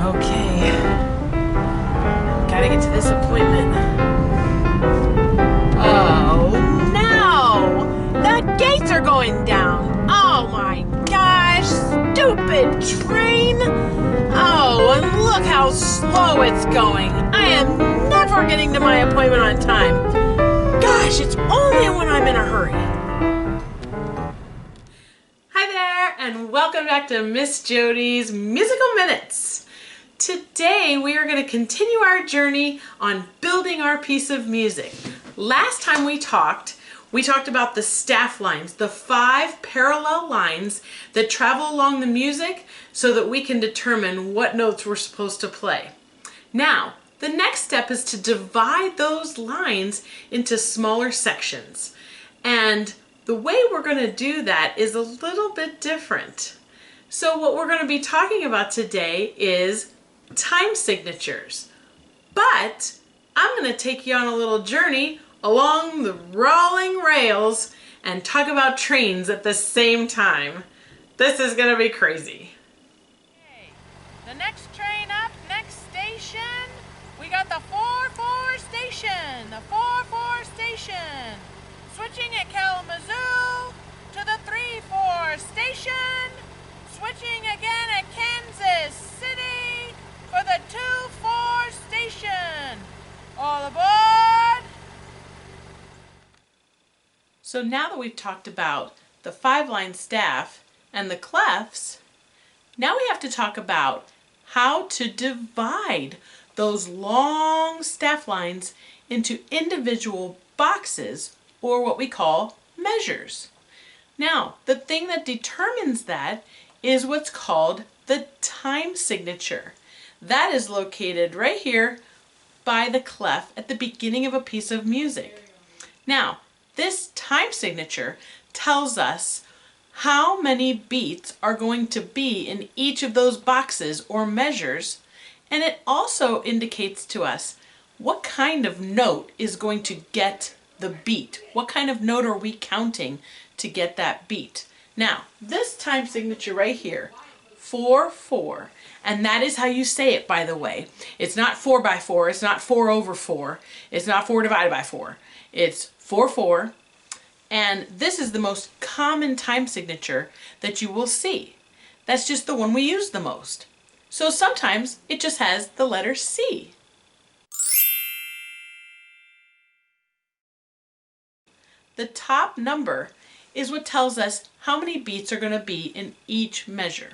Okay, gotta get to this appointment. Oh no! The gates are going down! Oh my gosh! Stupid train! Oh, and look how slow it's going! I am never getting to my appointment on time! Gosh, it's only when I'm in a hurry! Hi there, and welcome back to Miss Jody's Musical Minutes. Today we are going to continue our journey on building our piece of music. Last time we talked about the staff lines, the 5 parallel lines that travel along the music so that we can determine what notes we're supposed to play. Now, the next step is to divide those lines into smaller sections. And the way we're going to do that is a little bit different. So what we're going to be talking about today is time signatures. But I'm going to take you on a little journey along the rolling rails and talk about trains at the same time. This is going to be crazy. Okay, the next train up, next station, we got the 4-4 station, the 4-4 station. Switching at Kalamazoo to the 3-4 station, switching again at Kansas City for the 2-4 station. All aboard! So now that we've talked about the 5-line staff and the clefs, now we have to talk about how to divide those long staff lines into individual boxes, or what we call measures. Now, the thing that determines that is what's called the time signature. That is located right here by the clef at the beginning of a piece of music. Now, this time signature tells us how many beats are going to be in each of those boxes or measures, and it also indicates to us what kind of note is going to get the beat. What kind of note are we counting to get that beat? Now, this time signature right here, 4-4, and that is how you say it, by the way. It's not 4 by 4, it's not 4 over 4, it's not 4 divided by 4. It's 4-4, and this is the most common time signature that you will see. That's just the one we use the most. So sometimes it just has the letter C. The top number is what tells us how many beats are going to be in each measure.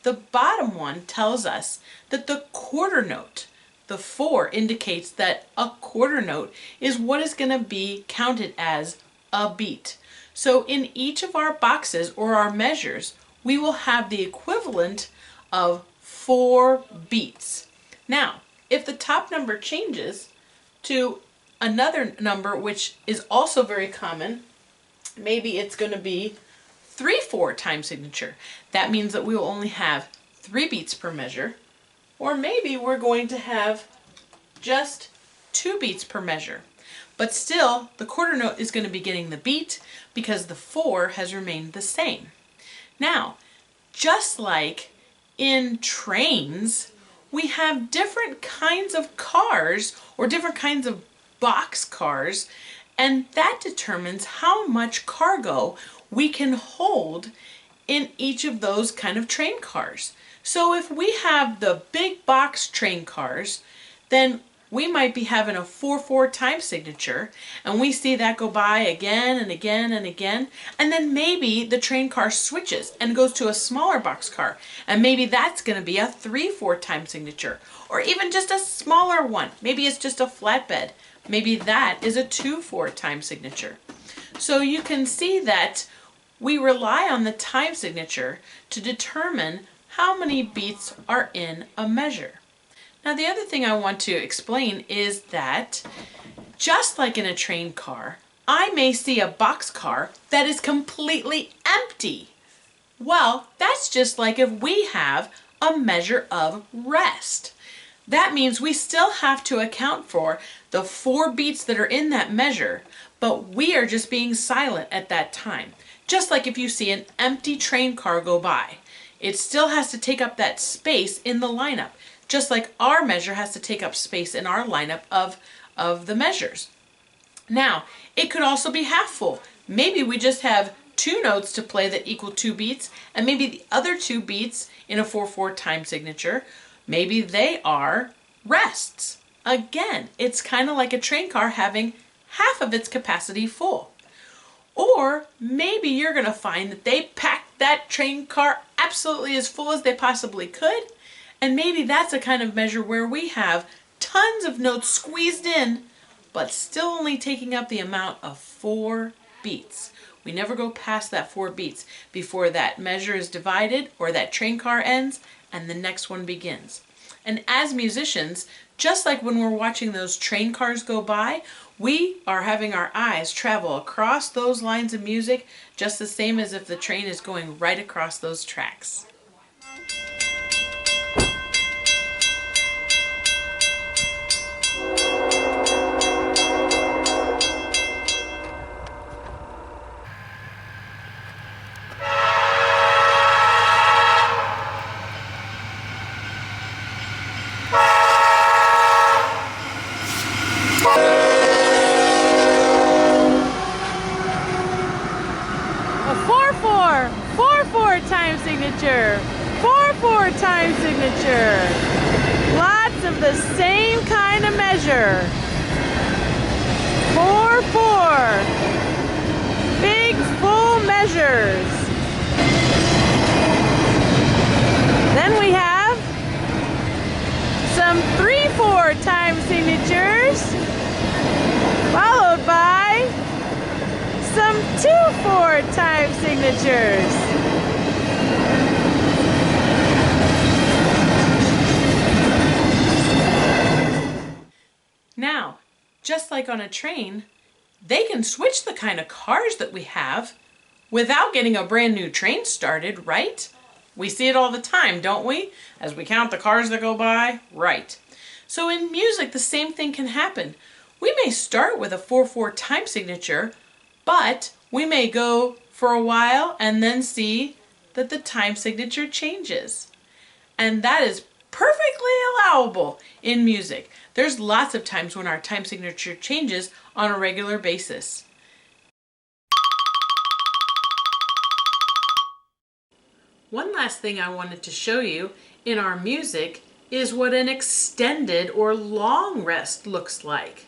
The bottom one tells us that the quarter note, the 4, indicates that a quarter note is what is going to be counted as a beat. So in each of our boxes or our measures, we will have the equivalent of 4 beats. Now, if the top number changes to another number, which is also very common, maybe it's going to be 3-4 time signature. That means that we will only have 3 beats per measure, or maybe we're going to have just 2 beats per measure. But still, the quarter note is going to be getting the beat because the 4 has remained the same. Now, just like in trains, we have different kinds of cars or different kinds of box cars, and that determines how much cargo we can hold in each of those kind of train cars. So if we have the big box train cars, then we might be having a 4-4 time signature, and we see that go by again and again and again, and then maybe the train car switches and goes to a smaller box car, and maybe that's going to be a 3-4 time signature, or even just a smaller one. Maybe it's just a flatbed. Maybe that is a 2-4 time signature. So you can see that we rely on the time signature to determine how many beats are in a measure. Now, the other thing I want to explain is that just like in a train car, I may see a box car that is completely empty. Well, that's just like if we have a measure of rest. That means we still have to account for the 4 beats that are in that measure, but we are just being silent at that time. Just like if you see an empty train car go by. It still has to take up that space in the lineup, just like our measure has to take up space in our lineup of the measures. Now, it could also be half full. Maybe we just have 2 notes to play that equal 2 beats, and maybe the other 2 beats in a 4/4 time signature, maybe they are rests. Again, it's kind of like a train car having half of its capacity full. Or maybe you're going to find that they packed that train car absolutely as full as they possibly could, and maybe that's a kind of measure where we have tons of notes squeezed in, but still only taking up the amount of 4 beats. We never go past that 4 beats before that measure is divided or that train car ends and the next one begins. And as musicians, just like when we're watching those train cars go by, we are having our eyes travel across those lines of music just the same as if the train is going right across those tracks. A 4/4, 4/4 time signature, 4/4 time signature. Lots of the same kind of measure. 4/4. Big full measures. Then we have some 3/4 time signatures, followed by some 2/4 time signatures. Now, just like on a train, they can switch the kind of cars that we have without getting a brand new train started, right? We see it all the time, don't we? As we count the cars that go by, right. So in music, the same thing can happen. We may start with a 4/4 time signature, but we may go for a while and then see that the time signature changes. And that is perfectly allowable in music. There's lots of times when our time signature changes on a regular basis. One last thing I wanted to show you in our music is what an extended or long rest looks like.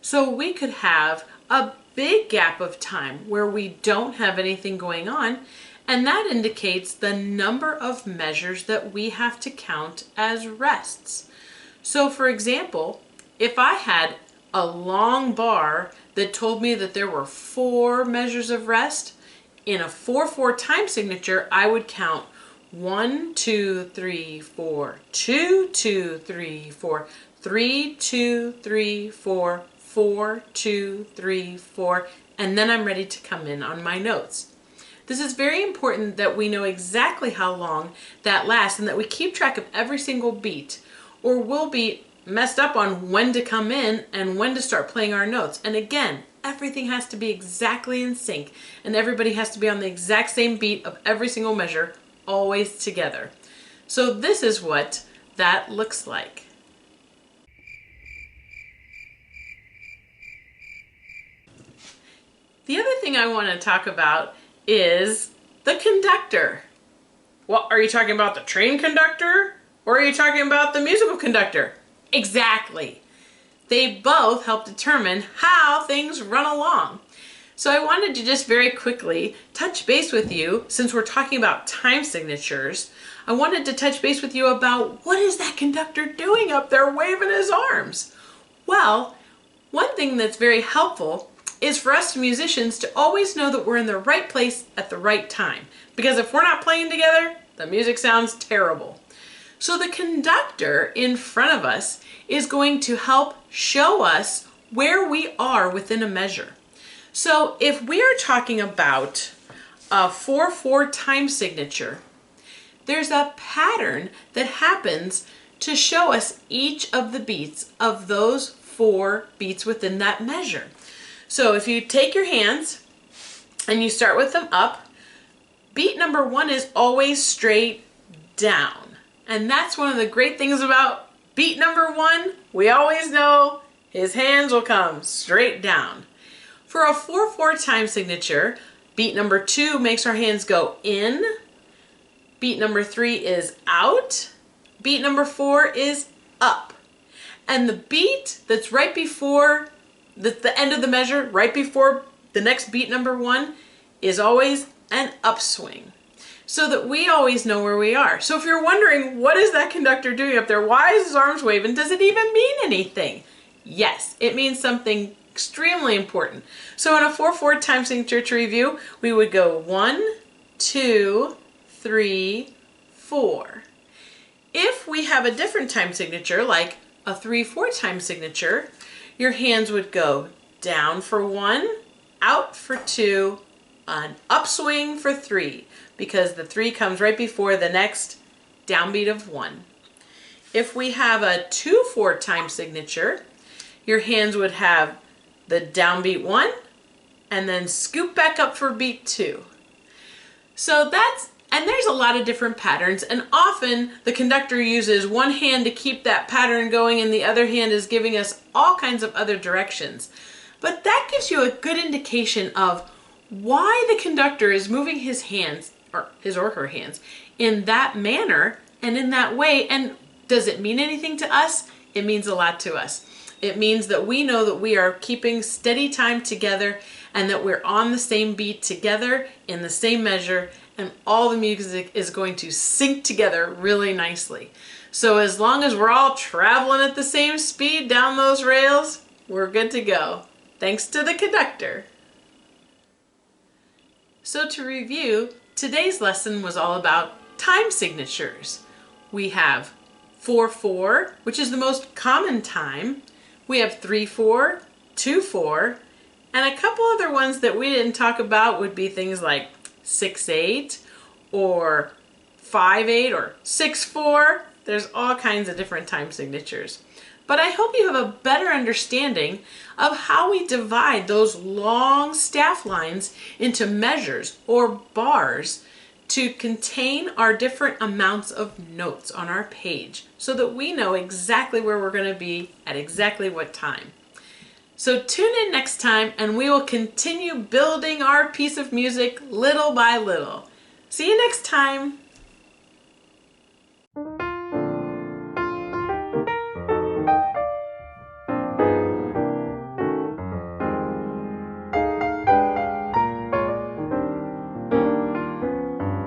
So we could have a big gap of time where we don't have anything going on, and that indicates the number of measures that we have to count as rests. So for example, if I had a long bar that told me that there were 4 measures of rest, in a 4/4 time signature, I would count 1, 2, 3, 4, 2, 2, 3, 4, 3, 2, 3, 4, 4, 2, 3, 4, and then I'm ready to come in on my notes. This is very important that we know exactly how long that lasts and that we keep track of every single beat, or we'll be messed up on when to come in and when to start playing our notes. And again, everything has to be exactly in sync, and everybody has to be on the exact same beat of every single measure, always together. So this is what that looks like. The other thing I want to talk about is the conductor. Well, are you talking about the train conductor, or are you talking about the musical conductor? Exactly. They both help determine how things run along. So I wanted to just very quickly touch base with you, since we're talking about time signatures, I wanted to touch base with you about what is that conductor doing up there waving his arms? Well, one thing that's very helpful is for us musicians to always know that we're in the right place at the right time. Because if we're not playing together, the music sounds terrible. So the conductor in front of us is going to help show us where we are within a measure. So if we are talking about a 4/4 time signature, there's a pattern that happens to show us each of the beats of those 4 beats within that measure. So if you take your hands and you start with them up, beat number 1 is always straight down. And that's one of the great things about beat number 1. We always know his hands will come straight down. For a 4/4 time signature, beat number 2 makes our hands go in. Beat number 3 is out. Beat number 4 is up. And the beat that's right before the end of the measure, right before the next beat number 1, is always an upswing, so that we always know where we are. So if you're wondering, what is that conductor doing up there? Why is his arms waving? Does it even mean anything? Yes, it means something extremely important. So in a 4/4 time signature to review, we would go 1, 2, 3, 4. If we have a different time signature, like a 3/4 time signature, your hands would go down for 1, out for 2, an upswing for 3, because the 3 comes right before the next downbeat of 1. If we have a 2/4 time signature, your hands would have the downbeat 1 and then scoop back up for beat 2. So and there's a lot of different patterns, and often the conductor uses one hand to keep that pattern going and the other hand is giving us all kinds of other directions. But that gives you a good indication of why the conductor is moving his hands, or his or her hands, in that manner and in that way. And does it mean anything to us? It means a lot to us. It means that we know that we are keeping steady time together and that we're on the same beat together in the same measure, and all the music is going to sync together really nicely. So as long as we're all traveling at the same speed down those rails, we're good to go. Thanks to the conductor. So to review, today's lesson was all about time signatures. We have 4/4, which is the most common time. We have 3/4, 2/4, and a couple other ones that we didn't talk about would be things like 6/8 or 5/8 or 6/4. There's all kinds of different time signatures. But I hope you have a better understanding of how we divide those long staff lines into measures or bars to contain our different amounts of notes on our page, so that we know exactly where we're going to be at exactly what time. So tune in next time and we will continue building our piece of music little by little. See you next time.